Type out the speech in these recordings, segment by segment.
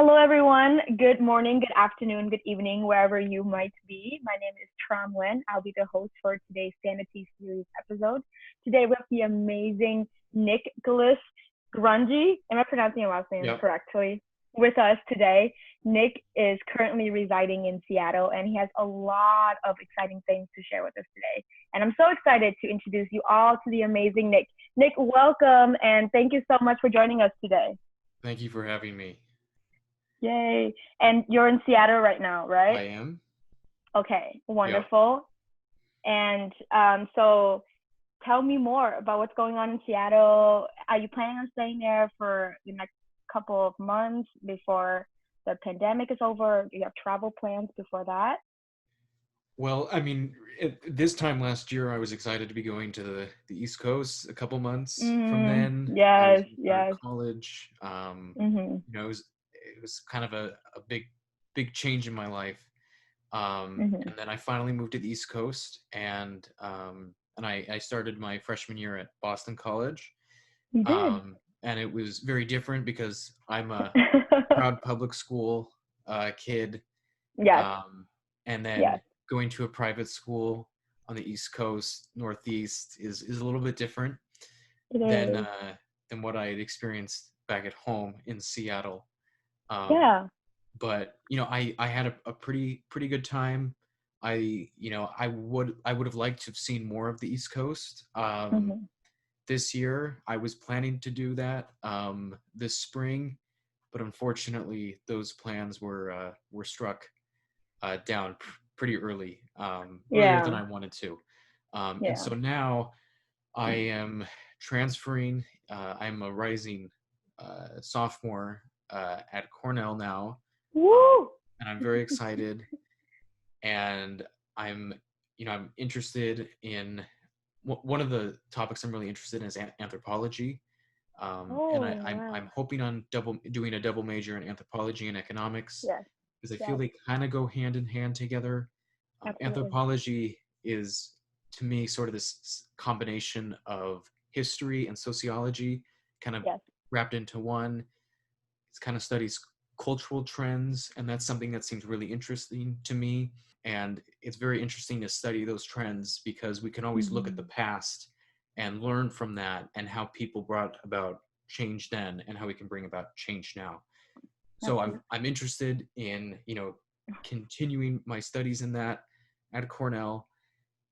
Hello, everyone. Good morning, good afternoon, good evening, wherever you might be. My name is Tram Nguyen. I'll be the host for today's Sanity series episode. Today, we have the amazing Nicholas Runje. Am I pronouncing your last name Yep. correctly? With us today. Nick is currently residing in Seattle, and he has a lot of exciting things to share with us today. And I'm so excited to introduce you all to the amazing Nick. Nick, welcome, and thank you so much for joining us today. Thank you for having me. Yay. And you're in Seattle right now, right? I am. Okay, Yep. wonderful. And so tell me more about what's going on in Seattle. Are you planning on staying there for the next couple of months before the pandemic is over? Do you have travel plans before that? Well, I mean, this time last year, I was excited to be going to the East Coast. A couple months from then, I was Yes, going to start yes. college. Mm-hmm, It was kind of a big change in my life. mm-hmm. And then I finally moved to the East Coast, and I started my freshman year at Boston College. You did. And it was very different because I'm a proud public school kid. Yes, Um, and then yes. going to a private school on the East Coast, Northeast is a little bit different It than is. uh, than what I had experienced back at home in Seattle. Um, Yeah. but I had a pretty good time. I would have liked to have seen more of the East Coast. Mm-hmm. This year, I was planning to do that this spring, but unfortunately, those plans were struck down pretty early, earlier than Yeah, I wanted to. And yeah. so now I am transferring. I'm a rising sophomore at Cornell now, um, Woo! and I'm very excited. And I'm, I'm interested in one of the topics I'm really interested in is anthropology. And Oh, I'm wow. hoping on doing a double major in anthropology and economics Yes, because I feel yes, they kind of go hand in hand together. absolutely. Anthropology is, to me, sort of this combination of history and sociology, kind of Yes. wrapped into one. It kind of studies cultural trends, and that's something that seems really interesting to me. And it's very interesting to study those trends because we can always look at the Mhm. past and learn from that and how people brought about change then and how we can bring about change now. So I'm Absolutely. I'm interested in continuing my studies in that at Cornell,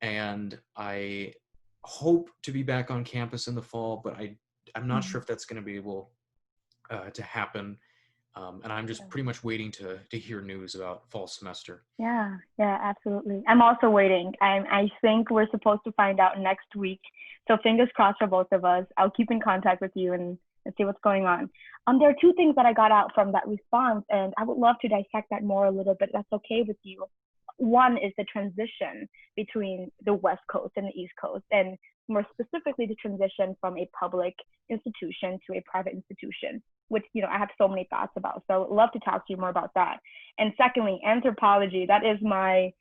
and I hope to be back on campus in the fall, but I'm not Mhm. sure if that's going to be able to happen. And I'm just Yeah. pretty much waiting to hear news about fall semester. Yeah, yeah, absolutely. I'm also waiting. I think we're supposed to find out next week. So fingers crossed for both of us. I'll keep in contact with you and see what's going on. There are two things that I got out from that response, and I would love to dissect that more a little bit. That's okay with you. One is the transition between the West Coast and the East Coast, and more specifically, the transition from a public institution to a private institution, which I have so many thoughts about. So I'd love to talk to you more about that. And secondly, anthropology. That is my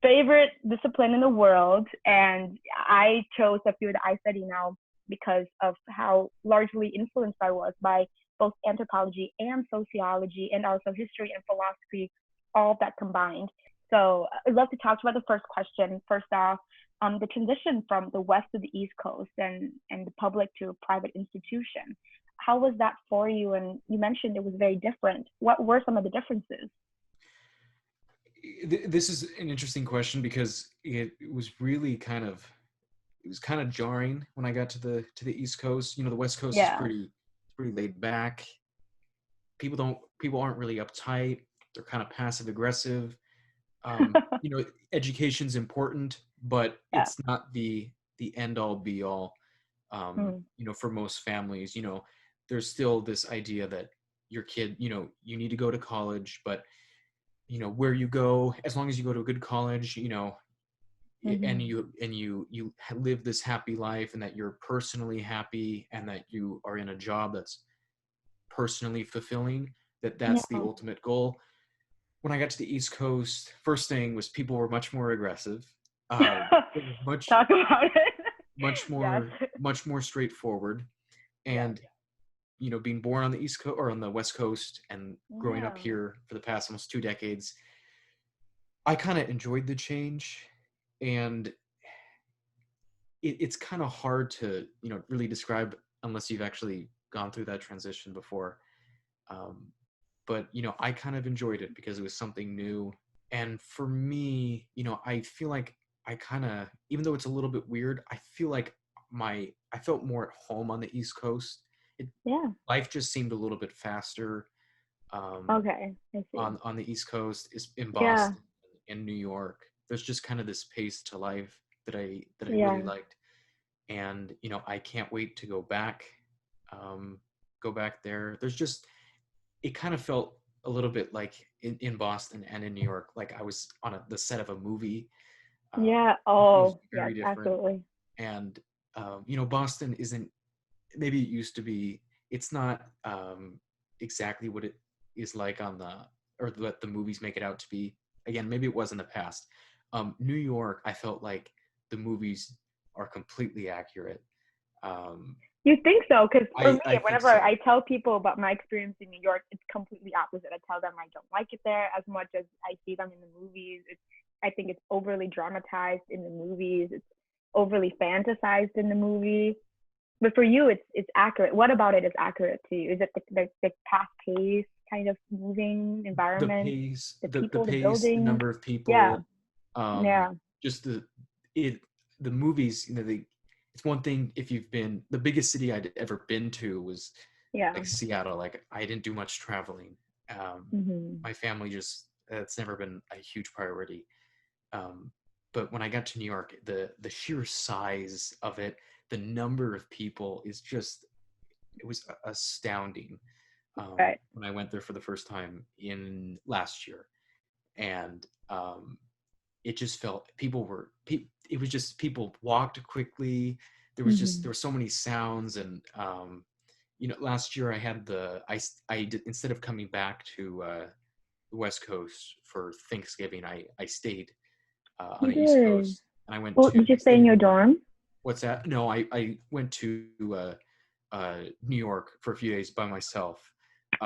favorite discipline in the world. And I chose the field I study now because of how largely influenced I was by both anthropology and sociology and also history and philosophy, all of that combined. So I'd love to talk about the first question. First off, the transition from the West to the East Coast and the public to a private institution. How was that for you? And you mentioned it was very different. What were some of the differences? This is an interesting question because it was really kind of jarring when I got to the East Coast. The West Coast is Yeah. pretty laid back. People aren't really uptight. They're kind of passive aggressive. Education's important, but Yeah. it's not the end all be all. Mm. For most families, there's still this idea that your kid, you need to go to college, but where you go, as long as you go to a good college, and Mm-hmm. you live this happy life, and that you're personally happy, and that you are in a job that's personally fulfilling, that's the Yeah. ultimate goal. When I got to the East Coast, first thing was people were much more aggressive. They were much Talk about it. much Yes. more much more straightforward, Yes. and being born on the East Coast or on the West Coast and growing up Yeah. here for the past almost 2 decades, I kind of enjoyed the change, and it's kind of hard to, really describe unless you've actually gone through that transition before. Um, but, I kind of enjoyed it because it was something new. And for me, I feel like I kind of, even though it's a little bit weird, I feel like I felt more at home on the East Coast. It, Yeah. life just seemed a little bit faster Okay. I see. on the East Coast, is in Yeah. Boston, in New York. There's just kind of this pace to life that I really Yeah. liked, and I can't wait to go back there. There's just, it kind of felt a little bit like in Boston and in New York, like I was on the set of a movie. Yeah. It feels Oh, yes, very different, absolutely. and Boston isn't, maybe it used to be. It's not exactly what it is like on the, or what the movies make it out to be. Again, maybe it was in the past. New York, I felt like the movies are completely accurate. Um, You think so? Because for me, I think whenever so. I tell people about my experience in New York, it's completely opposite. I tell them I don't like it there as much as I see them in the movies. I think it's overly dramatized in the movies. It's overly fantasized in the movie. But for you, it's accurate. What about it is accurate to you? Is it the fast pace kind of moving The environment, pace, the the people, the pace, the buildings? number of Yeah, people, um, yeah, just it, the movies. It's one thing if you've been, the biggest city I'd ever been to was yeah. like Seattle. Like I didn't do much traveling. Hmm. My family just, it's never been a huge priority. Um, but when I got to New York, the sheer size of it, the number of people is just, it was astounding. Right. When I went there for the first time in last year, and it just felt, it was just, people walked quickly. There Hmm. were so many sounds, and last year I had I did, instead of coming back to the West Coast for Thanksgiving, I stayed on You the East did. Coast, and Well, did I you stay stayed in in your New York. dorm? What's that? No, I went to New York for a few days by myself.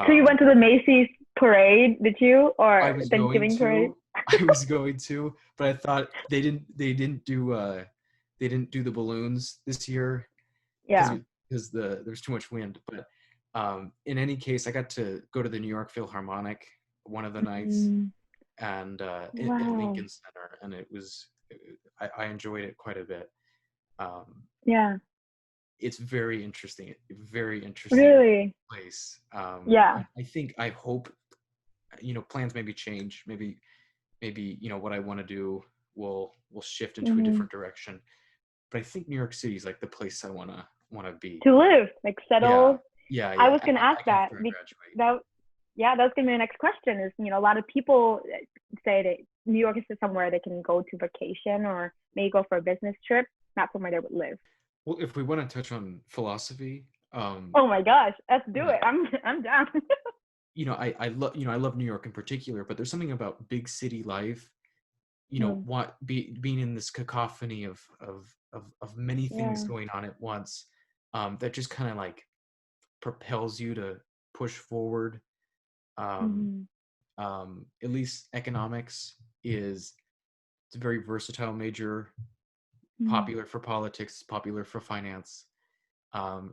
So you Um, went to the Macy's parade, did you? I Or was going Thanksgiving parade? to, I was going to, but I thought they didn't do the balloons this year because Yeah. there's too much wind. But in any case, I got to go to the New York Philharmonic one of the nights, Mm, and at wow. Lincoln Center, and I enjoyed it quite a bit. Um, Yeah. it's very interesting Really? place. Yeah. I hope, plans maybe change, maybe what I want to do will shift into a Hmm. different direction. But I think New York City is like the place I wanna be. To live, like Yeah, settle. yeah, I yeah. was gonna ask that. After I graduate. That yeah, that was gonna be my next question. Is a lot of people say that New York is just somewhere they can go to vacation or maybe go for a business trip, not somewhere they would live. Well, if we want to touch on philosophy, Oh my gosh, let's do yeah, it. I'm down. I love New York in particular, but there's something about big city life, Mm, being in this cacophony of many things yeah. going on at once, that just kind of like propels you to push forward. Um, Hmm. at least economics is, it's a very versatile major, Hmm. popular for politics, popular for finance.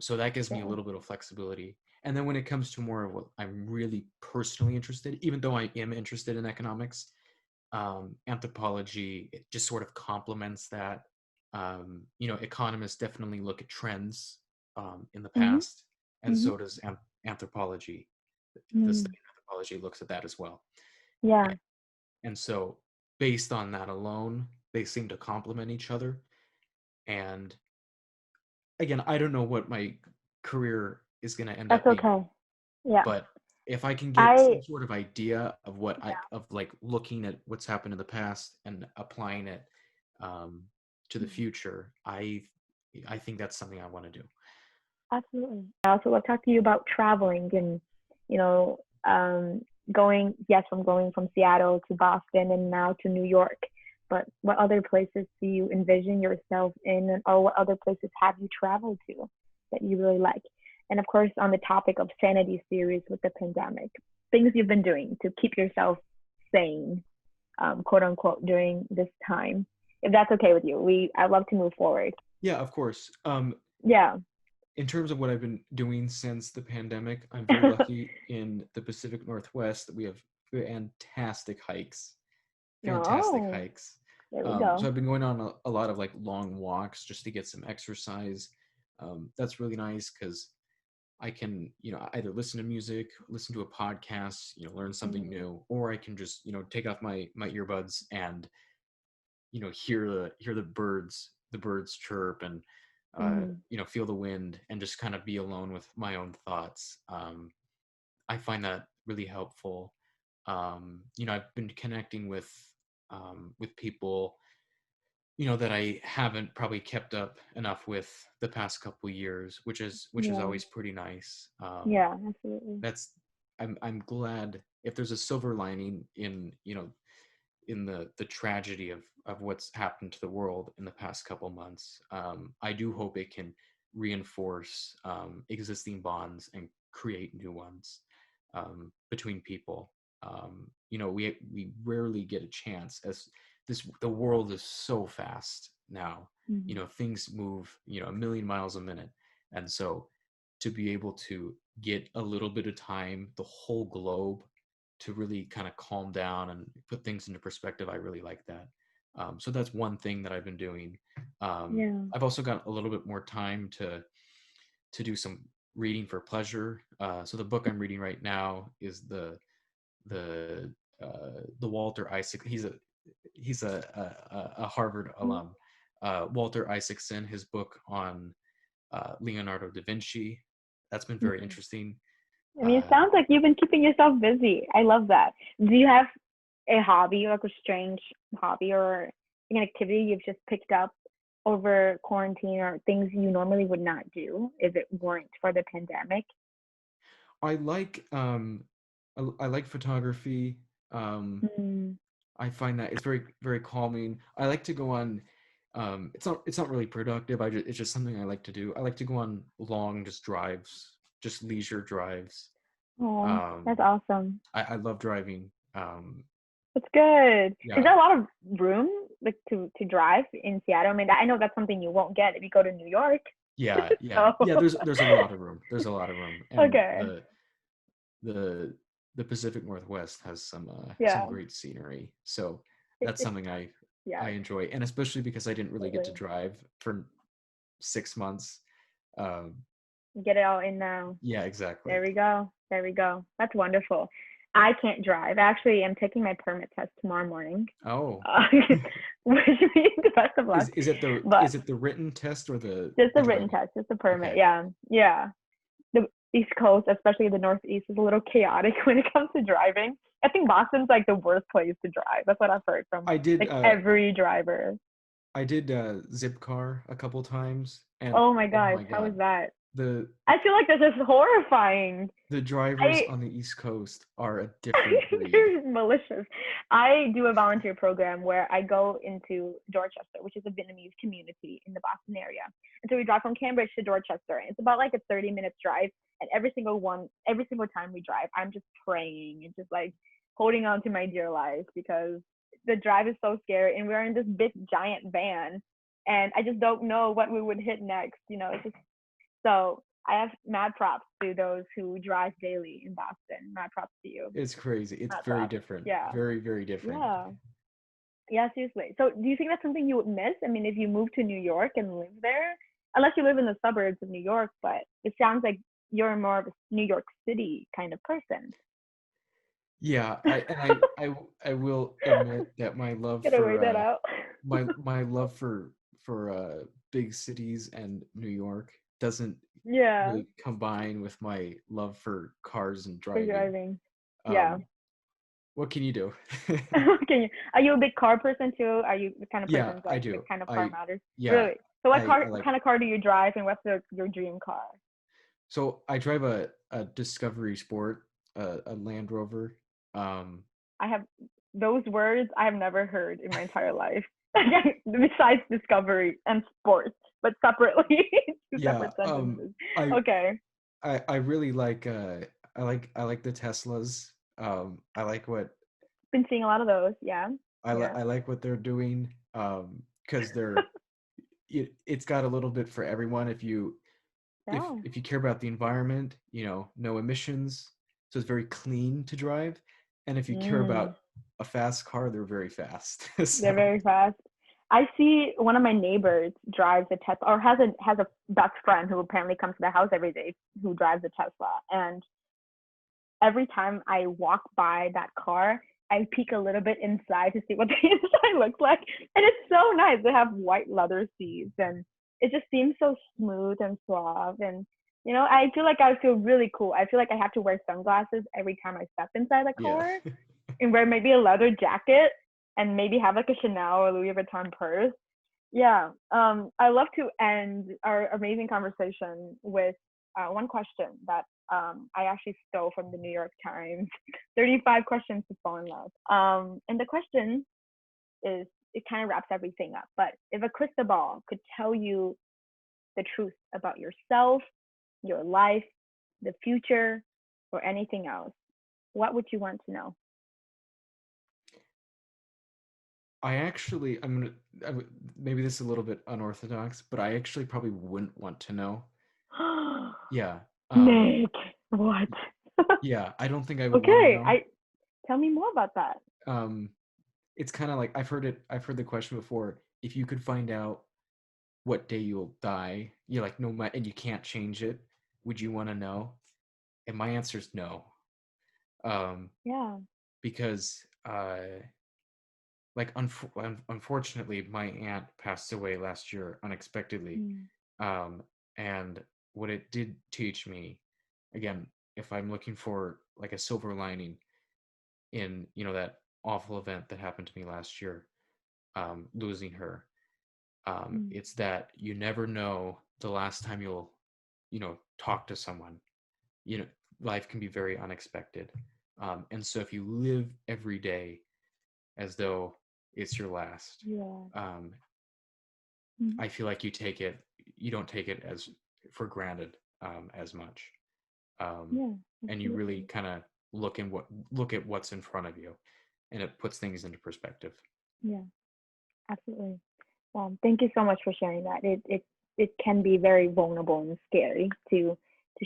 So that gives me a Yeah. little bit of flexibility. And then when it comes to more of what I'm really personally interested, even though I am interested in economics, anthropology, it just sort of complements that. Economists definitely look at trends in the Hmm. past, and Hmm. so does anthropology. The Hmm. study of anthropology looks at that as well. Yeah. And so, based on that alone, they seem to complement each other. And again, I don't know what my career is going to end That's up being, okay. Yeah. but if I can get I some sort of idea of yeah. of like looking at what's happened in the past and applying it um, to the Mhm. future, I think that's something I want to do. Absolutely. I also want to talk to you about traveling and, you know, um, from going from Seattle to Boston and now to New York. But what other places do you envision yourself in, or what other places have you traveled to that you really like? And of course, on the topic of Sanity series with the pandemic, things you've been doing to keep yourself sane, quote unquote, during this time. If that's okay with you, I'd love to move forward. Yeah, of course. Yeah. In terms of what I've been doing since the pandemic, I'm very lucky in the Pacific Northwest that we have fantastic hikes. Fantastic Oh, hikes. there we So go. I've been going on a lot of like long walks just to get some exercise. That's really nice because I can, either listen to music, listen to a podcast, learn something Mm-hmm. new, or I can just, take off my earbuds and, hear the birds chirp and, Mm-hmm. feel the wind and just kind of be alone with my own thoughts. I find that really helpful. I've been connecting with people, that I haven't probably kept up enough with the past couple years, which is Yeah. always pretty nice. Yeah, absolutely. That's I'm glad if there's a silver lining in the tragedy of what's happened to the world in the past couple months. I do hope it can reinforce existing bonds and create new ones between people. We rarely get a chance as the world is so fast now. Mm-hmm. Things move a million miles a minute, and so to be able to get a little bit of time, the whole globe, to really kind of calm down and put things into perspective, I really like that. So that's one thing that I've been doing. Yeah. I've also got a little bit more time to do some reading for pleasure. So the book I'm reading right now is the Walter Isaac. He's a Harvard alum. Walter Isaacson. His book on Leonardo da Vinci. That's been very Mm-hmm. interesting. I mean, it Uh, sounds like you've been keeping yourself busy. I love that. Do you have a hobby, like a strange hobby or an activity you've just picked up over quarantine or things you normally would not do if it weren't for the pandemic? I like I like photography. Um, Mm, I find that it's very very calming. I like to go on. It's not really productive. It's just something I like to do. I like to go on long just drives, just leisure drives. oh, Um, that's awesome. I love driving. That's good. Is Yeah, there a lot of room like to drive in Seattle? I mean, I know that's something you won't get if you go to New York. yeah, yeah, So, yeah. There's a lot of room. There's a lot of room, and okay. the the Pacific Northwest has some Yeah. great scenery. So that's something Yeah, I enjoy, and especially because I didn't really get to absolutely. drive for 6 months. Um, Get it all in now. yeah, exactly. There we go. There we go. That's wonderful. I can't drive. Actually, I'm taking my permit test tomorrow morning. Oh, Uh, wish me the best of luck. But is it the written test or just the a written driving? test, just a permit. Okay. Yeah. Yeah. The East Coast, especially the Northeast, is a little chaotic when it comes to driving. I think Boston's like the worst place to drive. That's what I've heard from I did like every driver. I did zip car a couple times, and Oh my oh gosh, my how is god, that? the I feel like this is horrifying. the drivers I on the East Coast are a different breed. They're malicious. I do a volunteer program where I go into Dorchester, which is a Vietnamese community in the Boston area. And so we drive from Cambridge to Dorchester, and it's about like a 30 minutes drive. And every single time we drive, I'm just praying and just like holding on to my dear life because the drive is so scary. And we're in this big giant van, and I just don't know what we would hit next. It's just so I have mad props to those who drive daily in Boston. Mad props to you. It's crazy. It's Mad very props. different. Yeah. Very, very different. Yeah. Yeah, seriously. So do you think that's something you would miss? I mean, if you move to New York and live there, unless you live in the suburbs of New York, but it sounds like you're more of a New York City kind of person. Yeah, I will admit that my love Gotta weigh for that out. my love for big cities and New York doesn't Yeah, really combine with my love for cars and for driving. driving. Yeah. Um, what can you do? Are you a big car person too? Are you the kind of Yeah, person I like the do. kind of car I matters? yeah, Really? So what I like kind of car do you drive, and what's your dream car? so I drive a Discovery Sport, a Land Rover. Um, I have those words I have never heard in my entire life. Besides discovery and sports, but separately, two yeah, separate sentences. I Okay. I really like I like the Teslas. I like what Been seeing a lot of those. Yeah. Yeah. I like what they're doing. Because it's got a little bit for everyone. Yeah. If you care about the environment, no emissions, so it's very clean to drive. And if you care Mm. about a fast car, they're very fast. They're So very fast. I see one of my neighbors drives a Tesla, or has a best friend who apparently comes to the house every day who drives a Tesla. And every time I walk by that car, I peek a little bit inside to see what the inside looks like. And it's so nice. They have white leather seats and it just seems so smooth and suave. And, I feel like I feel really cool. I feel like I have to wear sunglasses every time I step inside the yeah. car and wear maybe a leather jacket and maybe have like a Chanel or Louis Vuitton purse. Yeah. I love to end our amazing conversation with one question that I actually stole from the New York Times. 35 questions to fall in love. And the question is, it kind of wraps everything up. But if a crystal ball could tell you the truth about yourself, your life, the future, or anything else, what would you want to know? Maybe this is a little bit unorthodox, but I actually probably wouldn't want to know. Yeah. Nick, what? Yeah, I don't think I would want to Okay, know. I tell me more about that. Um, it's kind of like I've heard the question before. If you could find out what day you'll die, you're like no matter, and you can't change it, would you want to know? And my answer is no. Um, Yeah. because unfortunately, my aunt passed away last year unexpectedly. Mm. Um, and what it did teach me, again, if I'm looking for like a silver lining in that awful event that happened to me last year, losing her, Mm. it's that you never know the last time you'll talk to someone. you know Life can be very unexpected, and so if you live every day as though it's your last, Yeah. um, Mm. I feel like you don't take it as for granted, as much, um, Yeah, and you really absolutely. kind of look at what's in front of you, and it puts things into perspective. Yeah, absolutely. Thank you so much for sharing that. It can be very vulnerable and scary to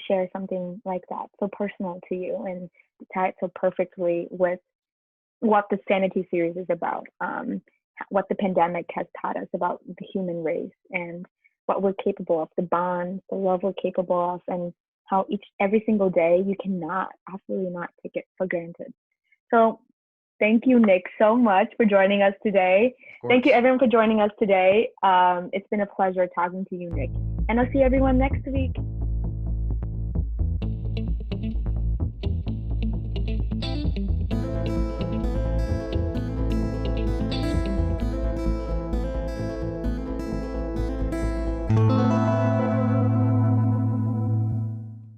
share something like that, so personal to you, and to tie it so perfectly with what the Sanity series is about, what the pandemic has taught us about the human race and what we're capable of, the bonds, the love we're capable of, and how every single day you cannot, absolutely not take it for granted. So thank you, Nick, so much for joining us today. Of Thank you, course. everyone, for joining us today. It's been a pleasure talking to you, Nick. And I'll see everyone next week.